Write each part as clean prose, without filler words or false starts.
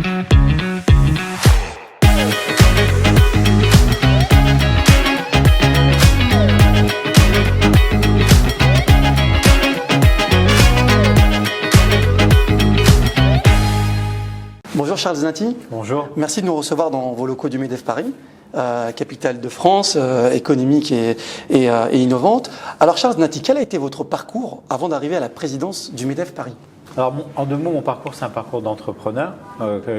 Bonjour Charles Znati. Bonjour. Merci de nous recevoir dans vos locaux du MEDEF Paris, capitale de France, économique et innovante. Alors Charles Znati, quel a été votre parcours avant d'arriver à la présidence du MEDEF Paris ? Alors en deux mots, mon parcours, c'est un parcours d'entrepreneur.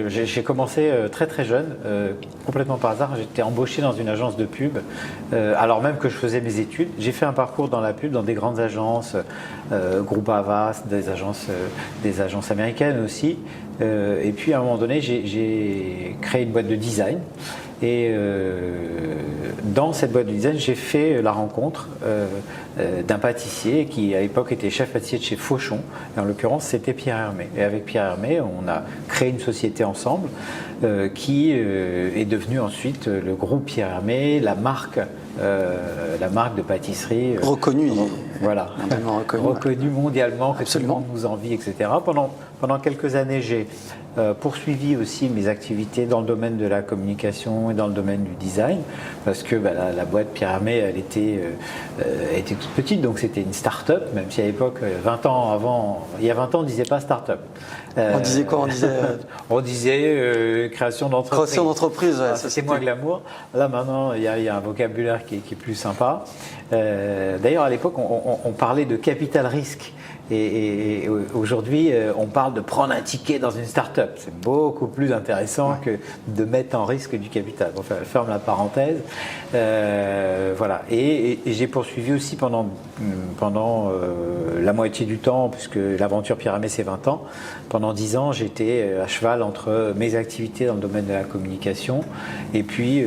J'ai commencé très très jeune, complètement par hasard. J'étais embauché dans une agence de pub, alors même que je faisais mes études. J'ai fait un parcours dans la pub, dans des grandes agences, Groupe Havas, des agences américaines aussi. Et puis à un moment donné, j'ai créé une boîte de design. Et dans cette boîte de design, j'ai fait la rencontre d'un pâtissier qui à l'époque était chef pâtissier de chez Fauchon. Et en l'occurrence, c'était Pierre Hermé. Et avec Pierre Hermé, on a créé une société ensemble qui est devenue ensuite le groupe Pierre Hermé, la marque de pâtisserie reconnue, voilà, reconnue mondialement, que tout le monde nous envie, etc. Pendant quelques années, j'ai poursuivi aussi mes activités dans le domaine de la communication et dans le domaine du design, parce que la boîte Pierre Hermé, elle était toute petite, donc c'était une start-up, même si à l'époque, 20 ans avant, il y a 20 ans, on ne disait pas start-up. On disait quoi? On disait création d'entreprise. Création d'entreprise, ouais, ça c'est moins glamour. Là maintenant, il y a un vocabulaire qui est plus sympa. D'ailleurs, à l'époque, on parlait de capital risque. Et aujourd'hui, on parle de prendre un ticket dans une start-up. C'est beaucoup plus intéressant que de mettre en risque du capital. On ferme la parenthèse. Voilà. Et j'ai poursuivi aussi pendant la moitié du temps, puisque l'aventure Pierre Hermé, c'est 20 ans. Pendant 10 ans, j'étais à cheval entre mes activités dans le domaine de la communication et puis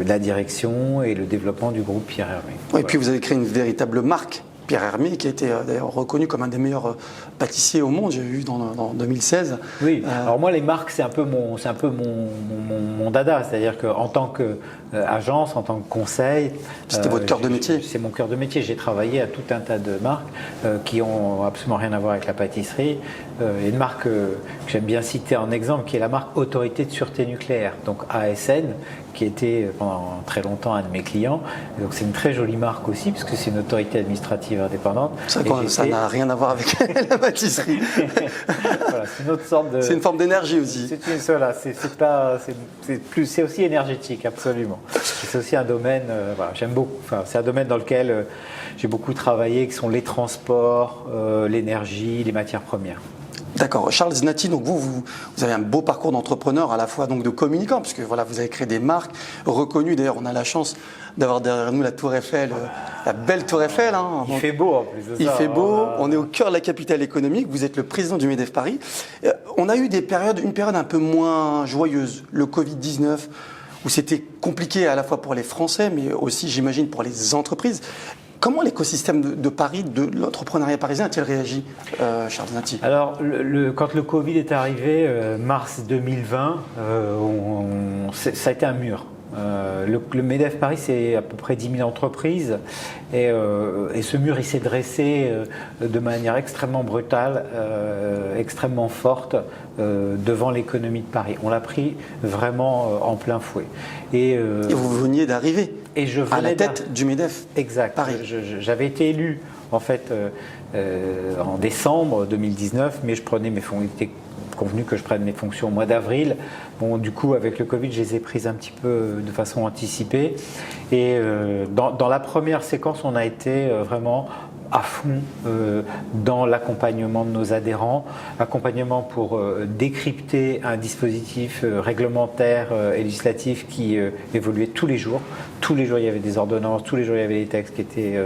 la direction et le développement du groupe Pierre Hermé. Et puis vous avez créé une véritable marque, Pierre Hermé, qui a été d'ailleurs reconnu comme un des meilleurs pâtissiers au monde, j'ai vu dans 2016. Oui, alors moi les marques c'est un peu mon dada, c'est-à-dire qu'en tant qu'agence, en tant que conseil… C'était votre cœur de métier. C'est mon cœur de métier, j'ai travaillé à tout un tas de marques qui ont absolument rien à voir avec la pâtisserie. Il y a une marque que j'aime bien citer en exemple qui est la marque Autorité de Sûreté Nucléaire, donc ASN, qui était pendant très longtemps un de mes clients. Donc c'est une très jolie marque aussi, puisque c'est une autorité administrative indépendante. Ça n'a rien à voir avec la pâtisserie. Voilà, c'est une autre sorte de… C'est une forme d'énergie aussi. C'est aussi énergétique, absolument. C'est aussi un domaine, j'aime beaucoup. Enfin, c'est un domaine dans lequel j'ai beaucoup travaillé, qui sont les transports, l'énergie, les matières premières. D'accord. Charles Znati, donc vous avez un beau parcours d'entrepreneur, à la fois donc de communicant, puisque voilà, vous avez créé des marques reconnues. D'ailleurs, on a la chance d'avoir derrière nous la Tour Eiffel, la belle Tour Eiffel. Hein. Il fait beau en plus. Il fait beau. On est au cœur de la capitale économique. Vous êtes le président du MEDEF Paris. On a eu une période un peu moins joyeuse, le Covid-19, où c'était compliqué à la fois pour les Français, mais aussi, j'imagine, pour les entreprises. Comment l'écosystème de Paris, de l'entrepreneuriat parisien, a-t-il réagi, Charles Znati? Alors, quand le Covid est arrivé, mars 2020, ça a été un mur. Le MEDEF Paris, c'est à peu près 10 000 entreprises et ce mur, il s'est dressé de manière extrêmement brutale, extrêmement forte devant l'économie de Paris. On l'a pris vraiment en plein fouet. Et vous veniez d'arriver à la tête du MEDEF. Exact. Paris. J'avais été élu en fait en décembre 2019, mais je prenais mes fonctions. Il était convenu que je prenne mes fonctions au mois d'avril. Bon, du coup, avec le Covid, je les ai prises un petit peu de façon anticipée. Et dans la première séquence, on a été vraiment à fond dans l'accompagnement de nos adhérents, accompagnement pour décrypter un dispositif réglementaire et législatif qui évoluait tous les jours. Tous les jours, il y avait des ordonnances, tous les jours, il y avait des textes qui étaient…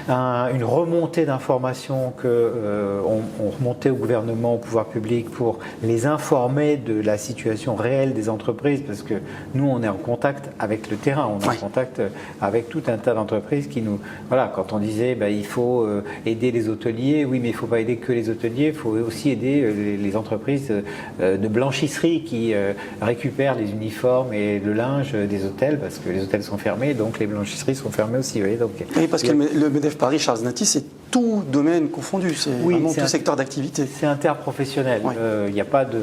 une remontée d'informations qu'on remontait au gouvernement, au pouvoir public pour les informer de la situation réelle des entreprises, parce que nous, on est en contact avec le terrain, on est en contact avec tout un tas d'entreprises qui nous… Voilà, quand on disait il faut aider les hôteliers, oui, mais il ne faut pas aider que les hôteliers, il faut aussi aider les entreprises de blanchisserie qui récupèrent les uniformes et le linge des hôtels, parce que les hôtels sont fermés, donc les blanchisseries sont fermées aussi. Voyez, donc, oui, parce que le MEDEF Paris, Charles Znati, c'est tout domaine confondu, c'est vraiment tout secteur d'activité. C'est interprofessionnel. Il n'y a pas de...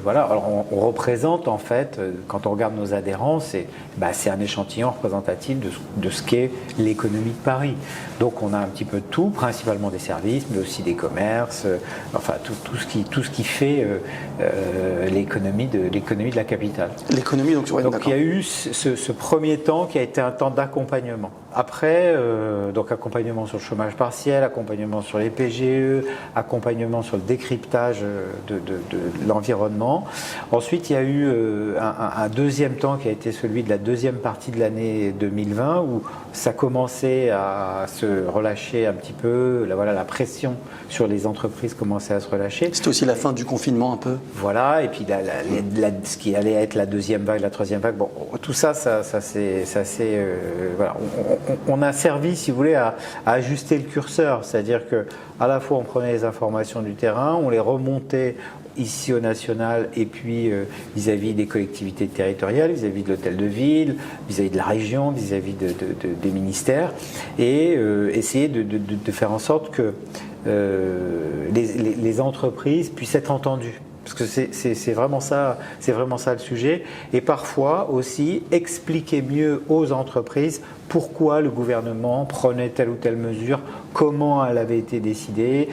Voilà, alors on représente en fait, quand on regarde nos adhérents, c'est un échantillon représentatif de ce qu'est l'économie de Paris. Donc on a un petit peu de tout, principalement des services, mais aussi des commerces, enfin tout ce qui fait l'économie de la capitale. L'économie, donc il y a eu ce premier temps qui a été un temps d'accompagnement. Après, donc accompagnement sur le chômage partiel, accompagnement sur les PGE, accompagnement sur le décryptage de l'environnement. Ensuite, il y a eu un deuxième temps qui a été celui de la deuxième partie de l'année 2020 où ça commençait à se relâcher un petit peu, la pression sur les entreprises commençait à se relâcher. C'était aussi la fin du confinement un peu. Voilà, et puis ce qui allait être la deuxième vague, la troisième vague, bon, tout ça c'est voilà. On a servi, si vous voulez, à ajuster le curseur, c'est-à-dire que à la fois on prenait les informations du terrain, on les remontait ici au national et puis vis-à-vis des collectivités territoriales, vis-à-vis de l'hôtel de ville, vis-à-vis de la région, vis-à-vis des ministères, et essayer de faire en sorte que les entreprises puissent être entendues. Parce que c'est vraiment ça le sujet. Et parfois aussi expliquer mieux aux entreprises pourquoi le gouvernement prenait telle ou telle mesure, comment elle avait été décidée.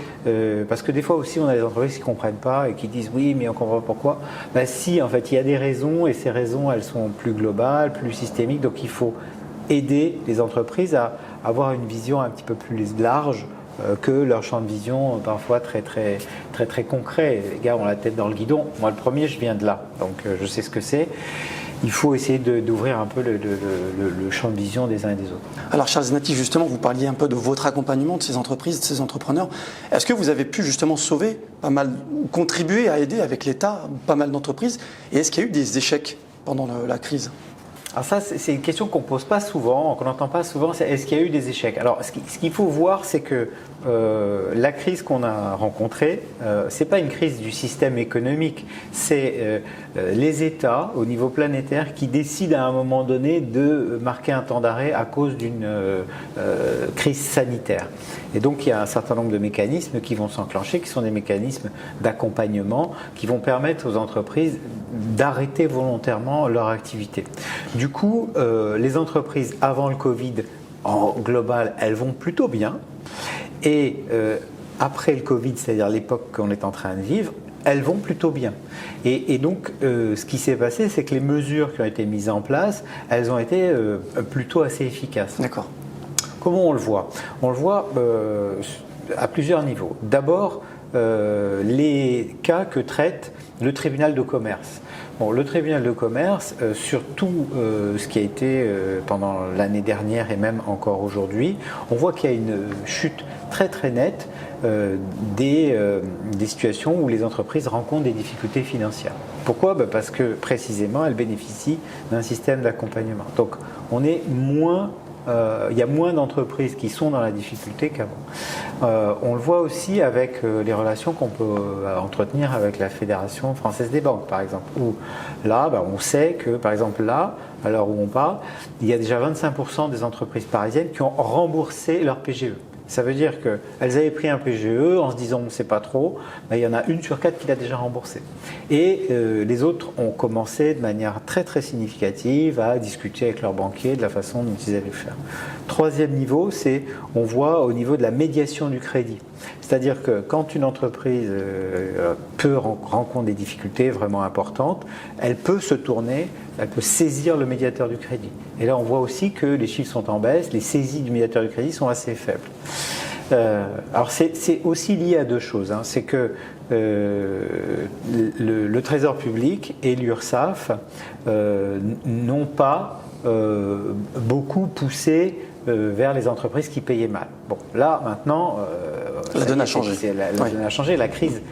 Parce que des fois aussi on a des entreprises qui ne comprennent pas et qui disent oui mais on ne comprend pas pourquoi. Si en fait il y a des raisons et ces raisons elles sont plus globales, plus systémiques. Donc il faut aider les entreprises à avoir une vision un petit peu plus large que leur champ de vision parfois très concret. Les gars ont la tête dans le guidon. Moi le premier, je viens de là, donc je sais ce que c'est. Il faut essayer d'ouvrir un peu le champ de vision des uns et des autres. Alors Charles Zanetti, justement, vous parliez un peu de votre accompagnement de ces entreprises, de ces entrepreneurs. Est-ce que vous avez pu justement sauver pas mal, ou contribuer à aider avec l'État pas mal d'entreprises? Et est-ce qu'il y a eu des échecs pendant la crise? Alors ça, c'est une question qu'on ne pose pas souvent, qu'on n'entend pas souvent, c'est est-ce qu'il y a eu des échecs? Alors ce qu'il faut voir, c'est que la crise qu'on a rencontrée, ce n'est pas une crise du système économique, c'est les États au niveau planétaire qui décident à un moment donné de marquer un temps d'arrêt à cause d'une crise sanitaire. Et donc il y a un certain nombre de mécanismes qui vont s'enclencher, qui sont des mécanismes d'accompagnement, qui vont permettre aux entreprises d'arrêter volontairement leur activité. Du coup, les entreprises avant le Covid, en global, elles vont plutôt bien. Et après le Covid, c'est-à-dire l'époque qu'on est en train de vivre, elles vont plutôt bien. Et donc, ce qui s'est passé, c'est que les mesures qui ont été mises en place, elles ont été plutôt assez efficaces. D'accord. Comment on le voit? On le voit à plusieurs niveaux. D'abord, les cas que traite le tribunal de commerce. Bon, le tribunal de commerce, sur tout ce qui a été pendant l'année dernière et même encore aujourd'hui, on voit qu'il y a une chute très nette des situations où les entreprises rencontrent des difficultés financières. Pourquoi? Parce que précisément, elles bénéficient d'un système d'accompagnement. Donc, il y a moins d'entreprises qui sont dans la difficulté qu'avant. On le voit aussi avec les relations qu'on peut entretenir avec la Fédération française des banques, par exemple. Où là, on sait que, par exemple, là, à l'heure où on parle, il y a déjà 25% des entreprises parisiennes qui ont remboursé leur PGE. Ça veut dire qu'elles avaient pris un PGE en se disant on ne sait pas trop, il y en a 1 sur 4 qui l'a déjà remboursé. Et les autres ont commencé de manière très significative à discuter avec leurs banquiers de la façon dont ils allaient le faire. Troisième niveau, c'est on voit au niveau de la médiation du crédit. C'est-à-dire que quand une entreprise rencontre des difficultés vraiment importantes, elle peut se tourner, elle peut saisir le médiateur du crédit. Et là, on voit aussi que les chiffres sont en baisse, les saisies du médiateur du crédit sont assez faibles. Alors c'est aussi lié à deux choses. C'est que le Trésor public et l'URSSAF n'ont pas beaucoup poussé vers les entreprises qui payaient mal. Bon, là maintenant, la donne a changé. La donne a changé. La crise,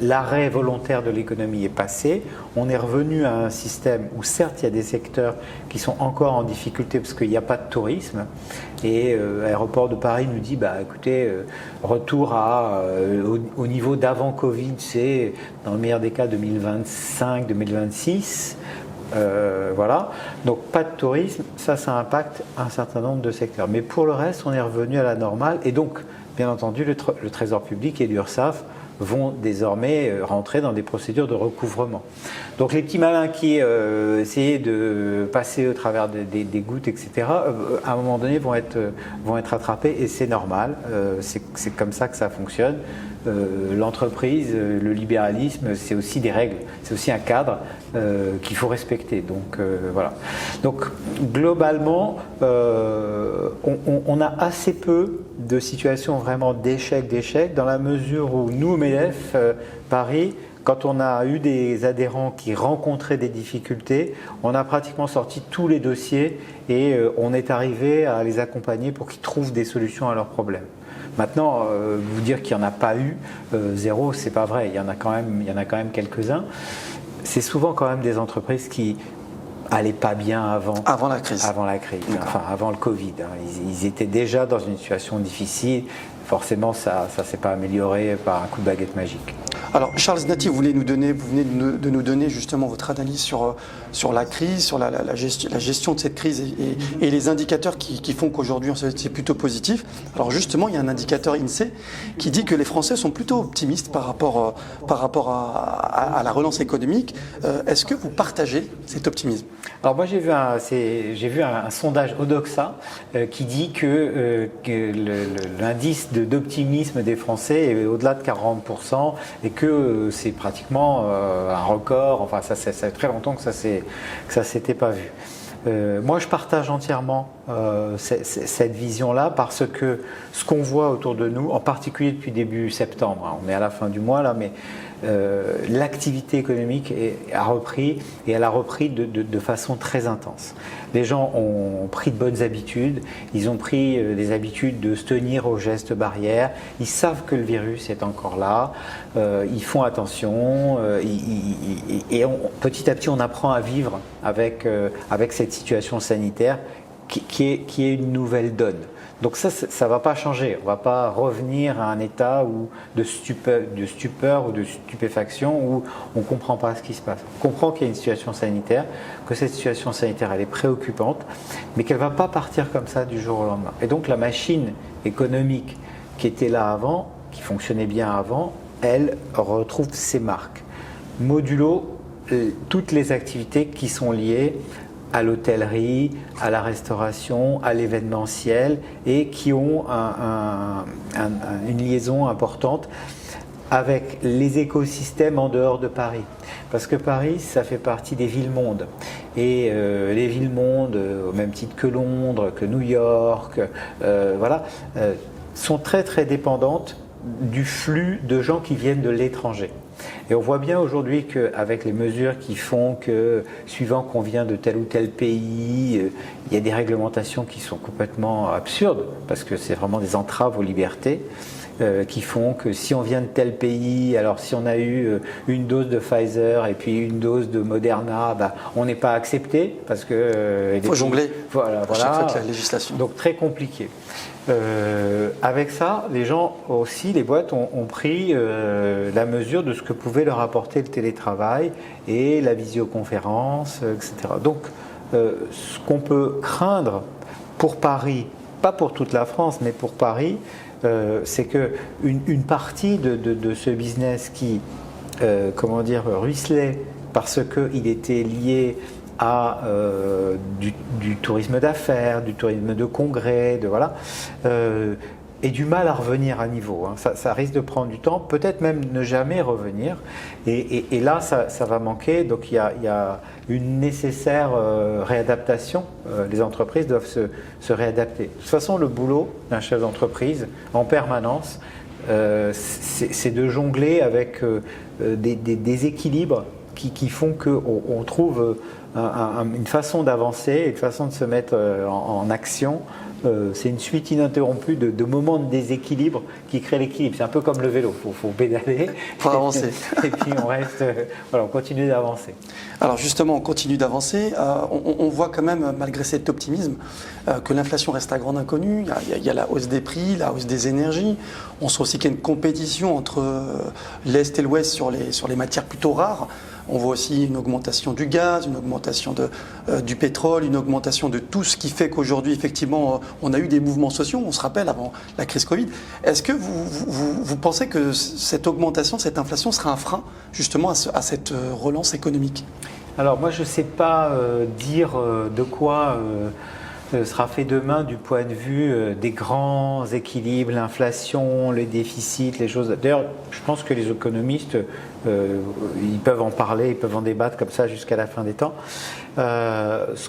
l'arrêt volontaire de l'économie est passé. On est revenu à un système où certes il y a des secteurs qui sont encore en difficulté parce qu'il n'y a pas de tourisme. Et l'aéroport de Paris nous dit, écoutez, retour au niveau d'avant Covid, c'est dans le meilleur des cas 2025, 2026. Voilà, donc pas de tourisme, ça impacte un certain nombre de secteurs. Mais pour le reste, on est revenu à la normale et donc, bien entendu, le Trésor public et l'URSSAF vont désormais rentrer dans des procédures de recouvrement. Donc les petits malins qui essayaient de passer au travers des gouttes, etc., à un moment donné vont être rattrapés, et c'est normal, c'est comme ça que ça fonctionne. L'entreprise, le libéralisme, c'est aussi des règles, c'est aussi un cadre qu'il faut respecter. Donc voilà. Donc globalement, on a assez peu de situations vraiment d'échec, dans la mesure où nous, au MEDEF Paris, quand on a eu des adhérents qui rencontraient des difficultés, on a pratiquement sorti tous les dossiers et on est arrivé à les accompagner pour qu'ils trouvent des solutions à leurs problèmes. Maintenant, vous dire qu'il n'y en a pas eu zéro, c'est pas vrai. Il y en a quand même quelques-uns. C'est souvent quand même des entreprises qui allaient pas bien avant la crise, enfin avant le Covid. Ils étaient déjà dans une situation difficile. Forcément, ça ne s'est pas amélioré par un coup de baguette magique. Alors, Charles Znati, vous venez de nous donner justement votre analyse sur la crise, sur la gestion de cette crise et les indicateurs qui font qu'aujourd'hui c'est plutôt positif. Alors justement, il y a un indicateur INSEE qui dit que les Français sont plutôt optimistes par rapport à la relance économique. Est-ce que vous partagez cet optimisme? Alors moi, j'ai vu un sondage Odoxa qui dit que l'indice d'optimisme des Français est au-delà de 40% et que c'est pratiquement un record. Enfin, ça fait très longtemps que ça s'était pas vu. Moi, je partage entièrement cette vision-là parce que ce qu'on voit autour de nous, en particulier depuis début septembre, on est à la fin du mois là, mais l'activité économique a repris, et elle a repris de façon très intense. Les gens ont pris de bonnes habitudes, ils ont pris des habitudes de se tenir aux gestes barrières, ils savent que le virus est encore là, ils font attention, et petit à petit on apprend à vivre avec cette situation sanitaire qui est une nouvelle donne. Donc ça ne va pas changer, on ne va pas revenir à un état de stupeur ou de stupéfaction où on ne comprend pas ce qui se passe. On comprend qu'il y a une situation sanitaire, que cette situation sanitaire elle est préoccupante, mais qu'elle ne va pas partir comme ça du jour au lendemain. Et donc la machine économique qui était là avant, qui fonctionnait bien avant, elle retrouve ses marques. Modulo toutes les activités qui sont liées à l'hôtellerie, à la restauration, à l'événementiel et qui ont une liaison importante avec les écosystèmes en dehors de Paris. Parce que Paris, ça fait partie des villes-mondes. Et les villes-mondes, au même titre que Londres, que New York, sont très très dépendantes du flux de gens qui viennent de l'étranger. Et on voit bien aujourd'hui qu'avec les mesures qui font que, suivant qu'on vient de tel ou tel pays, il y a des réglementations qui sont complètement absurdes, parce que c'est vraiment des entraves aux libertés, qui font que si on vient de tel pays, alors si on a eu une dose de Pfizer et puis une dose de Moderna, on n'est pas accepté, parce que... Il faut jongler voilà. À chaque fois que la législation. Donc très compliqué. Avec ça, les gens aussi, les boîtes ont pris la mesure de ce que pouvait leur apporter le télétravail et la visioconférence, etc. Donc, ce qu'on peut craindre pour Paris, pas pour toute la France, mais pour Paris, c'est qu'une partie de ce business qui, ruisselait parce qu'il était lié à du tourisme d'affaires, du tourisme de congrès, et du mal à revenir à niveau. Ça risque de prendre du temps, peut-être même ne jamais revenir. Et là, ça va manquer. Donc il y a une nécessaire réadaptation. Les entreprises doivent se réadapter. De toute façon, le boulot d'un chef d'entreprise en permanence, c'est de jongler avec des équilibres qui font qu'on trouve une façon d'avancer, une façon de se mettre en action. C'est une suite ininterrompue de moments de déséquilibre qui créent l'équilibre. C'est un peu comme le vélo, il faut pédaler. Il faut avancer. Et puis on continue d'avancer. Alors justement, on continue d'avancer. On voit quand même, malgré cet optimisme, que l'inflation reste à grande inconnue. Il y a la hausse des prix, la hausse des énergies. On sent aussi qu'il y a une compétition entre l'Est et l'Ouest sur les matières plutôt rares. On voit aussi une augmentation du gaz, une augmentation du pétrole, une augmentation de tout ce qui fait qu'aujourd'hui, effectivement, on a eu des mouvements sociaux, on se rappelle, avant la crise Covid. Est-ce que vous pensez que cette augmentation, cette inflation sera un frein justement à cette relance économique? Alors moi, je ne sais pas dire de quoi sera fait demain du point de vue des grands équilibres, l'inflation, les déficits, les choses. D'ailleurs, je pense que les économistes, ils peuvent en parler, ils peuvent en débattre comme ça jusqu'à la fin des temps. Ce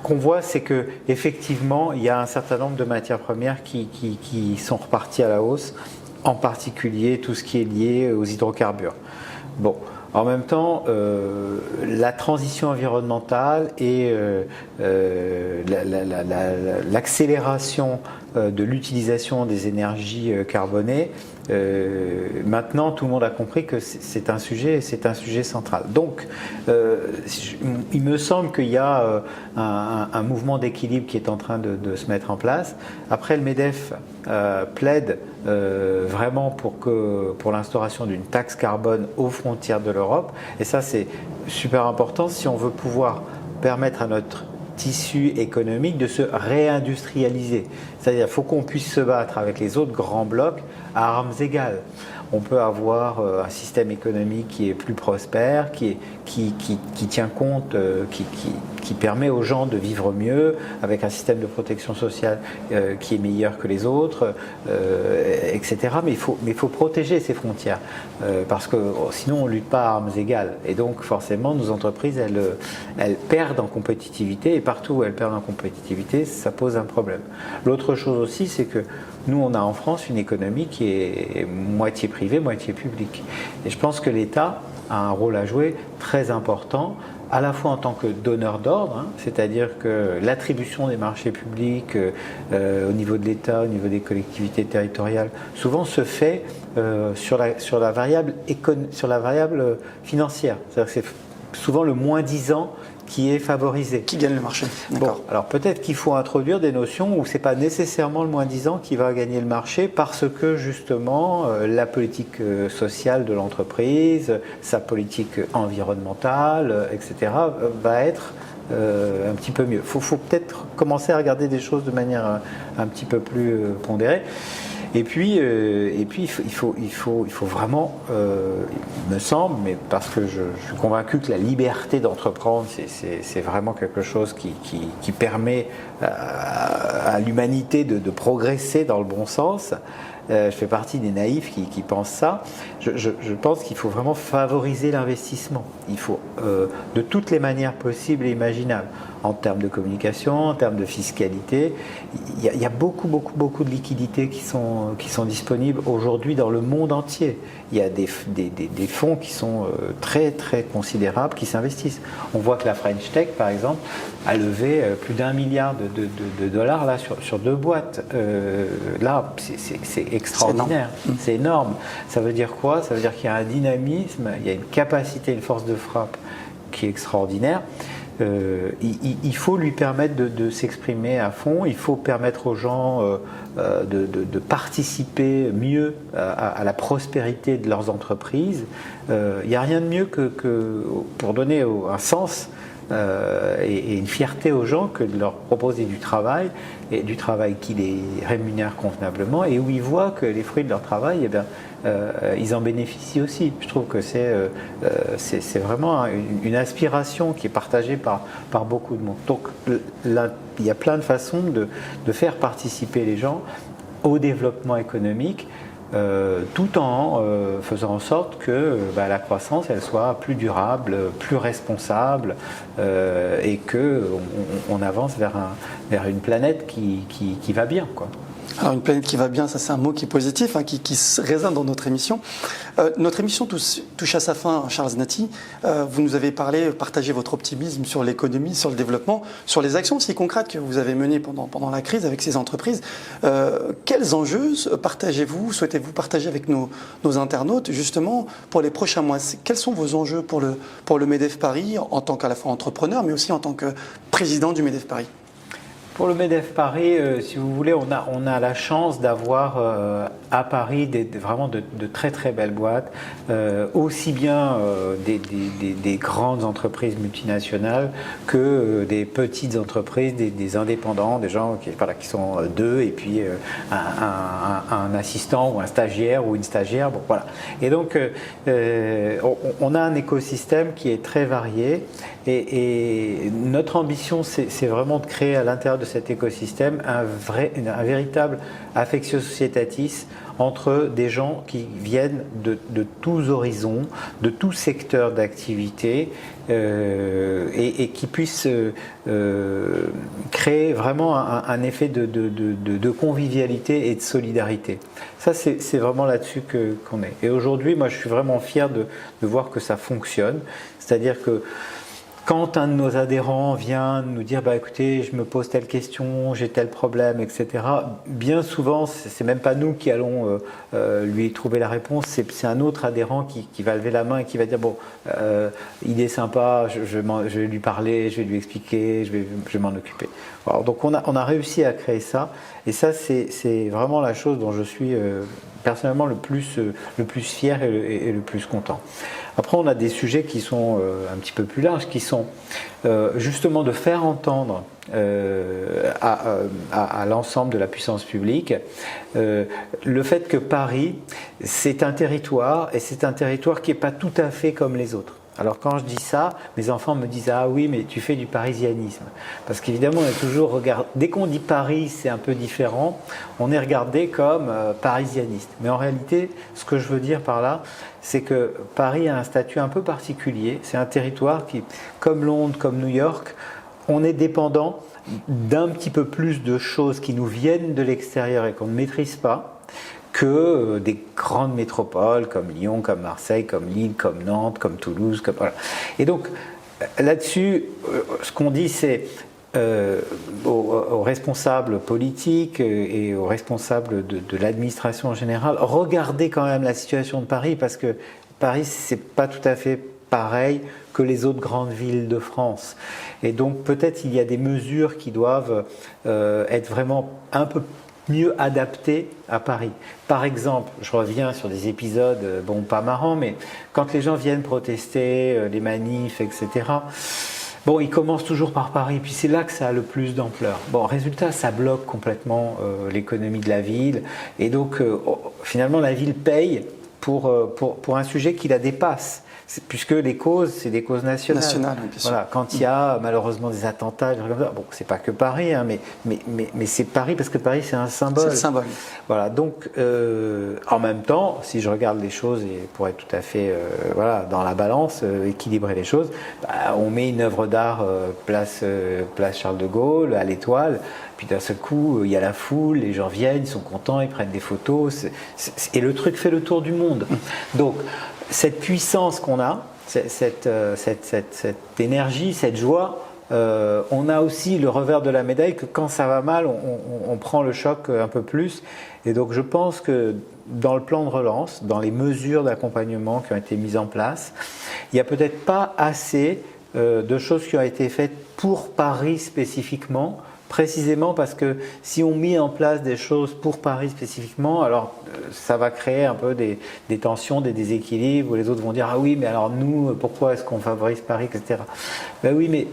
qu'on voit, c'est que effectivement, il y a un certain nombre de matières premières qui sont reparties à la hausse, en particulier tout ce qui est lié aux hydrocarbures. Bon. En même temps, la transition environnementale et l'accélération de l'utilisation des énergies carbonées, maintenant tout le monde a compris que c'est un sujet central. Donc, il me semble qu'il y a un mouvement d'équilibre qui est en train de se mettre en place. Après, le MEDEF plaide vraiment pour l'instauration d'une taxe carbone aux frontières de l'Europe. Et ça, c'est super important si on veut pouvoir permettre à notre tissu économique de se réindustrialiser. C'est-à-dire qu'il faut qu'on puisse se battre avec les autres grands blocs à armes égales. On peut avoir un système économique qui est plus prospère, qui tient compte, qui permet aux gens de vivre mieux, avec un système de protection sociale qui est meilleur que les autres, etc. Mais il faut protéger ces frontières, parce que sinon on ne lutte pas à armes égales. Et donc forcément, nos entreprises, elles perdent en compétitivité, et partout où elles perdent en compétitivité, ça pose un problème. L'autre chose aussi, c'est que nous, on a en France une économie qui est moitié privée, moitié publique. Et je pense que l'État a un rôle à jouer très important, à la fois en tant que donneur d'ordre, c'est-à-dire que l'attribution des marchés publics au niveau de l'État, au niveau des collectivités territoriales, souvent se fait sur la variable financière. C'est-à-dire que c'est souvent le moins-disant qui est favorisé. Qui gagne le marché. Bon, alors peut-être qu'il faut introduire des notions où ce n'est pas nécessairement le moins-disant qui va gagner le marché, parce que justement la politique sociale de l'entreprise, sa politique environnementale, etc. va être un petit peu mieux. Il faut peut-être commencer à regarder des choses de manière un petit peu plus pondérée. Et puis il faut vraiment, il me semble, mais parce que je suis convaincu que la liberté d'entreprendre, c'est vraiment quelque chose qui permet à l'humanité de progresser dans le bon sens. Je fais partie des naïfs qui pensent ça. Je pense qu'il faut vraiment favoriser l'investissement. Il faut, de toutes les manières possibles et imaginables, en termes de communication, en termes de fiscalité. Il y a beaucoup de liquidités qui sont disponibles aujourd'hui dans le monde entier. Il y a des fonds qui sont très considérables, qui s'investissent. On voit que la French Tech, par exemple, a levé plus d'1 milliard de dollars là, sur 2 boîtes. Là, c'est extraordinaire. C'est énorme. Ça veut dire quoi? Ça veut dire qu'il y a un dynamisme, il y a une capacité, une force de frappe qui est extraordinaire. Il faut lui permettre de s'exprimer à fond, il faut permettre aux gens de participer mieux à la prospérité de leurs entreprises. Il n'y a rien de mieux que pour donner un sens et une fierté aux gens que de leur proposer du travail, et du travail qui les rémunère convenablement et où ils voient que les fruits de leur travail, eh bien, ils en bénéficient aussi. Je trouve que c'est vraiment une aspiration qui est partagée par beaucoup de monde. Donc là, il y a plein de façons de faire participer les gens au développement économique, tout en faisant en sorte que la croissance elle soit plus durable, plus responsable, et qu'on avance vers une planète qui va bien, quoi. Alors une planète qui va bien, ça c'est un mot qui est positif, qui résonne dans notre émission. Notre émission touche à sa fin, Charles Znati. Vous nous avez partagé votre optimisme sur l'économie, sur le développement, sur les actions aussi concrètes que vous avez menées pendant la crise avec ces entreprises. Quels enjeux souhaitez-vous partager avec nos internautes justement pour les prochains mois? Quels sont vos enjeux pour le MEDEF Paris en tant qu'à la fois entrepreneur mais aussi en tant que président du MEDEF Paris? Pour le MEDEF Paris, si vous voulez, on a la chance d'avoir à Paris vraiment de très très belles boîtes, aussi bien des grandes entreprises multinationales que des petites entreprises, des indépendants, des gens qui sont deux et puis un assistant ou un stagiaire ou une stagiaire. Bon, voilà. Et donc, on a un écosystème qui est très varié et notre ambition, c'est vraiment de créer à l'intérieur de cet écosystème un véritable affectio societatis entre des gens qui viennent de tous horizons, de tous secteurs d'activité et qui puissent créer vraiment un effet de convivialité et de solidarité. Ça, c'est vraiment là-dessus qu'on est. Et aujourd'hui, moi, je suis vraiment fier de voir que ça fonctionne. C'est-à-dire que quand un de nos adhérents vient nous dire bah, écoutez, je me pose telle question, j'ai tel problème, etc., bien souvent, c'est même pas nous qui allons lui trouver la réponse, c'est un autre adhérent qui va lever la main et qui va dire bon, il est sympa, je vais lui parler, je vais lui expliquer, je vais m'en occuper. Alors, donc on a réussi à créer ça, et ça c'est vraiment la chose dont je suis personnellement le plus fier et le plus content. Après, on a des sujets qui sont un petit peu plus larges, qui sont justement de faire entendre à l'ensemble de la puissance publique le fait que Paris, c'est un territoire, et c'est un territoire qui n'est pas tout à fait comme les autres. Alors quand je dis ça, mes enfants me disent « Ah oui, mais tu fais du parisianisme ». Parce qu'évidemment, on est toujours dès qu'on dit Paris, c'est un peu différent, on est regardé comme parisianiste. Mais en réalité, ce que je veux dire par là, c'est que Paris a un statut un peu particulier. C'est un territoire qui, comme Londres, comme New York, on est dépendant d'un petit peu plus de choses qui nous viennent de l'extérieur et qu'on ne maîtrise pas, que des grandes métropoles comme Lyon, comme Marseille, comme Lille, comme Nantes, comme Toulouse. Voilà. Et donc là-dessus, ce qu'on dit, c'est aux responsables politiques et aux responsables de l'administration en général, regardez quand même la situation de Paris, parce que Paris, c'est pas tout à fait pareil que les autres grandes villes de France. Et donc peut-être il y a des mesures qui doivent être vraiment un peu mieux adapté à Paris. Par exemple, je reviens sur des épisodes, bon, pas marrants, mais quand les gens viennent protester, les manifs, etc., bon, ils commencent toujours par Paris, puis c'est là que ça a le plus d'ampleur. Bon, résultat, ça bloque complètement l'économie de la ville, et donc finalement la ville paye pour un sujet qui la dépasse. Puisque les causes, c'est des causes nationales. Voilà, quand il y a malheureusement des attentats, bon, c'est pas que Paris, hein, mais c'est Paris parce que Paris c'est un symbole. C'est le symbole. Voilà, donc en même temps, si je regarde les choses et pour être tout à fait dans la balance, équilibrer les choses, bah, on met une œuvre d'art place Charles de Gaulle à l'Étoile. Puis d'un seul coup, il y a la foule, les gens viennent, ils sont contents, ils prennent des photos, et le truc fait le tour du monde. Donc cette puissance qu'on a, cette énergie, cette joie, on a aussi le revers de la médaille que quand ça va mal, on prend le choc un peu plus. Et donc je pense que dans le plan de relance, dans les mesures d'accompagnement qui ont été mises en place, il n'y a peut-être pas assez de choses qui ont été faites pour Paris spécifiquement, précisément parce que si on met en place des choses pour Paris spécifiquement, alors ça va créer un peu des tensions, des déséquilibres, où les autres vont dire « Ah oui, mais alors nous, pourquoi est-ce qu'on favorise Paris, etc. » Ben oui, mais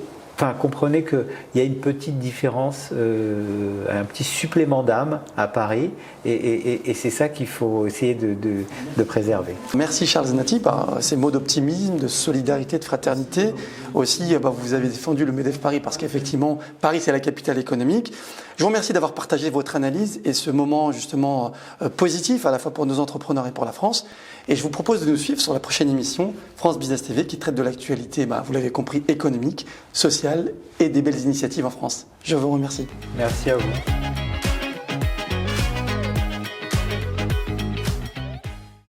comprenez qu'il y a une petite différence, un petit supplément d'âme à Paris, et c'est ça qu'il faut essayer de préserver. Merci Charles Zanetti par ces mots d'optimisme, de solidarité, de fraternité. Aussi, vous avez défendu le MEDEF Paris parce qu'effectivement, Paris c'est la capitale économique. Je vous remercie d'avoir partagé votre analyse et ce moment justement positif à la fois pour nos entrepreneurs et pour la France. Et je vous propose de nous suivre sur la prochaine émission France Business TV qui traite de l'actualité, vous l'avez compris, économique, sociale et des belles initiatives en France. Je vous remercie. Merci à vous.